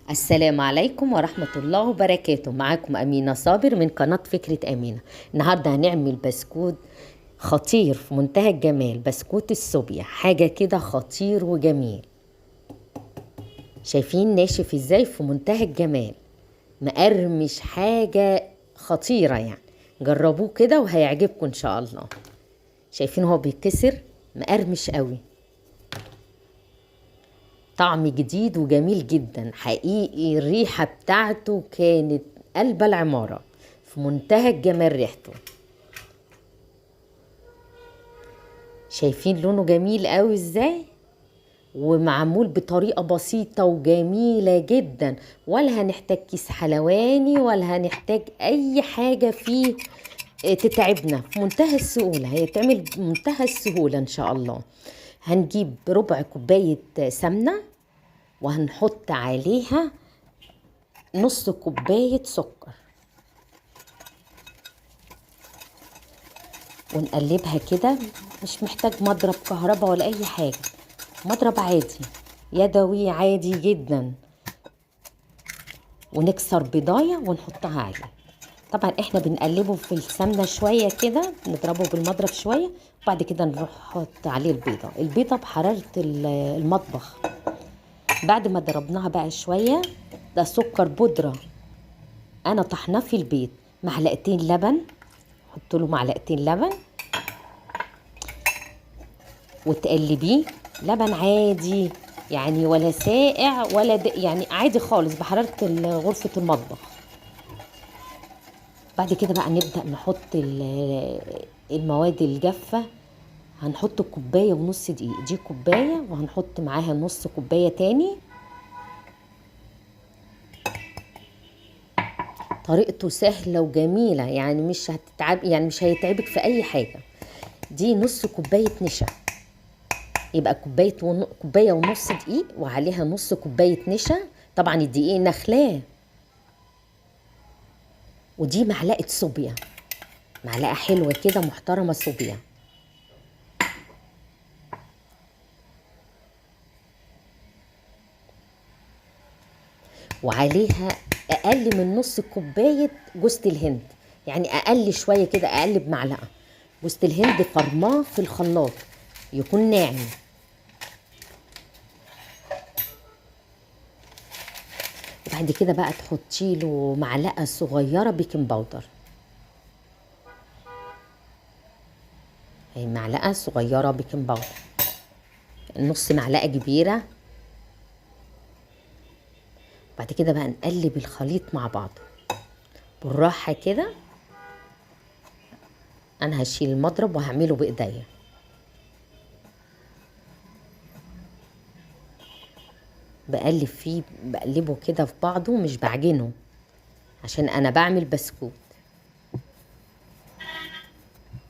السلام عليكم ورحمة الله وبركاته. معاكم أمينة صابر من قناة فكرة أمينة. النهاردة هنعمل بسكوت خطير في منتهى الجمال، بسكوت الصوبيا، حاجة كده خطير وجميل. شايفين ناشف ازاي؟ في منتهى الجمال، مقرمش، حاجة خطيرة يعني. جربوه كده وهيعجبكم ان شاء الله. شايفين هو بيتكسر مقرمش قوي، طعم جديد وجميل جدا حقيقي. الريحة بتاعته كانت قلب العمارة، في منتهى الجمال ريحته. شايفين لونه جميل قوي ازاي، ومعمول بطريقة بسيطة وجميلة جدا. ولا هنحتاج كيس حلواني ولا هنحتاج اي حاجة فيه تتعبنا. في منتهى السهولة، هيتعمل بمنتهى السهولة ان شاء الله. هنجيب ربع كوباية سمنة وهنحط عليها نص كوباية سكر ونقلبها كده. مش محتاج مضرب كهرباء ولا اي حاجة، مضرب عادي يدوي عادي جدا. ونكسر بيضاية ونحطها عليه. طبعا احنا بنقلبه في السمنة شوية كده، نضربه بالمضرب شوية، وبعد كده نروح نحط عليه البيضة بحرارة المطبخ. بعد ما ضربناها بقى شوية، ده سكر بودرة انا طحناه في البيت، معلقتين لبن، حط له معلقتين لبن وتقلبيه. لبن عادي يعني، ولا ساقع ولا يعني عادي خالص بحرارة غرفة المطبخ. بعد كده بقى نبدأ نحط المواد الجافة. هنحط كوباية ونص دقيق، دي كوباية وهنحط معاها نص كوباية تاني. طريقته سهلة وجميلة يعني، مش هتتعب يعني، مش هيتعبك في أي حاجة. دي نص كوباية نشا، يبقى كوباية ونص دقيق وعليها نص كوباية نشا. طبعا الدقيق نخلاه. ودي معلقة صوبيا، معلقة حلوة كده محترمة صوبيا. وعليها أقل من نص كوباية جوز الهند، يعني أقل شوية كده، أقل بمعلقة. جوز الهند فرماه في الخلاط يكون ناعم. وبعد كده بقى تحطي له معلقة صغيرة بيكنج باودر، هي معلقة صغيرة بيكنج باودر، نص معلقة كبيرة. بعد كده بقى نقلب الخليط مع بعضه بالراحة كده. انا هشيل المضرب وهعمله بايديا. بقلب فيه، بقلبه كده في بعضه، مش بعجنه عشان انا بعمل بسكوت.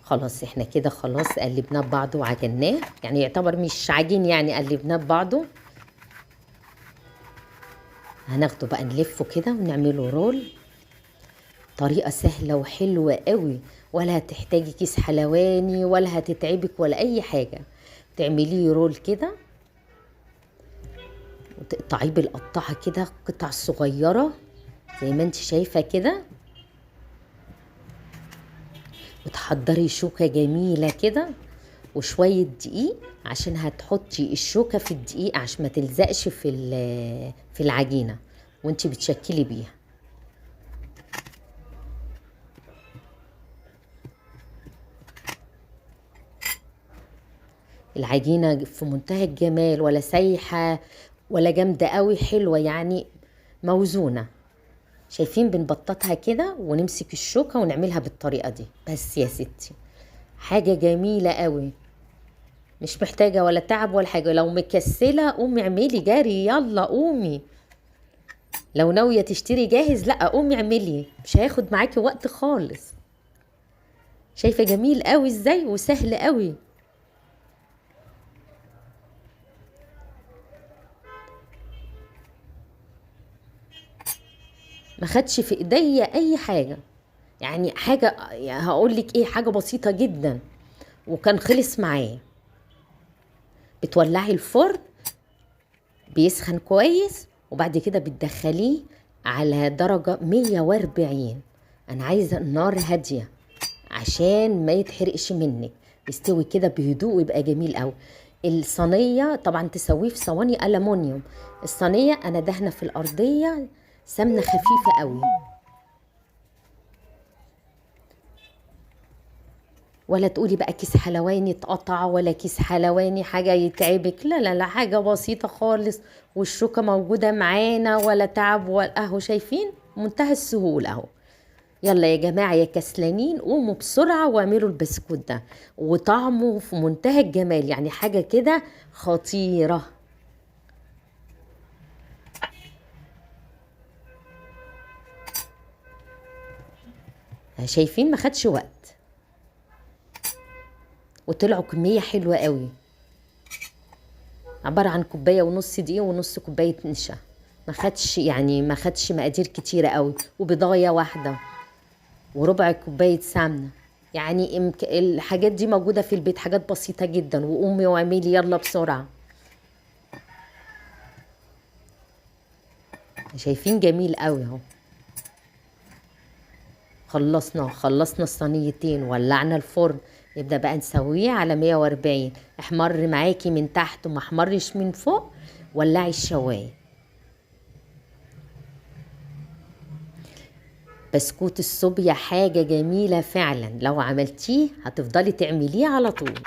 خلاص احنا كده خلاص قلبناه ببعضه وعجناه، يعني يعتبر مش عجين يعني، قلبناه ببعضه. هناخده بقى نلفه كده ونعمله رول. طريقة سهلة وحلوة قوي، ولا هتحتاجي كيس حلواني ولا هتتعبك ولا اي حاجة. تعمليه رول كده وتقطعيه بالقطاعة كده قطع صغيرة زي ما انت شايفة كده. وتحضري شوكة جميلة كده وشوية دقيق، عشان هتحطي الشوكة في الدقيق عشان ما تلزقش في العجينة وانت بتشكلي بيها. العجينة في منتهى الجمال، ولا سايحة ولا جامدة قوي، حلوة يعني، موزونة. شايفين؟ بنبططها كده ونمسك الشوكة ونعملها بالطريقة دي بس يا ستي. حاجة جميلة قوي، مش محتاجة ولا تعب ولا حاجة. لو مكسلة قومي اعملي جري، يلا قومي. لو ناوية تشتري جاهز، لا قومي اعملي، مش هياخد معاكي وقت خالص. شايفة جميل قوي ازاي وسهل قوي. ما خدش في ايديا اي حاجة يعني، حاجة يعني هقولك ايه، حاجة بسيطة جدا وكان خلص معايا. بتولعي الفرن بيسخن كويس وبعد كده بتدخليه على درجة 140. انا عايزة النار هادية عشان ما يتحرقش منك، يستوي كده بهدوء ويبقى جميل قوي. الصينية طبعا تسويه في صواني ألمونيوم. الصينية انا دهنة في الأرضية سمنة خفيفة قوي. ولا تقولي بقى كيس حلواني اتقطع ولا كيس حلواني حاجة يتعبك، لا لا لا، حاجة بسيطة خالص، والشوكة موجودة معانا ولا تعب ولا اهو. شايفين منتهى السهولة اهو. يلا يا جماعة يا كسلانين قوموا بسرعة واعملوا البسكوت ده، وطعمه في منتهى الجمال، يعني حاجة كده خطيرة. شايفين ما خدش وقت، وطلعوا كمية حلوة قوي. عبارة عن كوباية ونص دقيق ونص كوباية نشا. ما خدش مقادير كتيرة قوي، وبضاية واحدة وربع كوباية سمنة. يعني الحاجات دي موجودة في البيت، حاجات بسيطة جدا. وقومي واعملي يلا بسرعة. شايفين جميل قوي اهو. خلصنا الصينيتين، ولعنا الفرن. نبدأ بقى نسويه على 140. احمر معاكي من تحت وما احمرش من فوق، ولعي الشواية. بسكوت الصوبيا حاجة جميلة فعلا، لو عملتيه هتفضلي تعمليه على طول.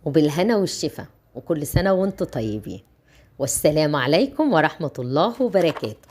وبالهنا والشفا، وكل سنة وانتم طيبين. والسلام عليكم ورحمة الله وبركاته.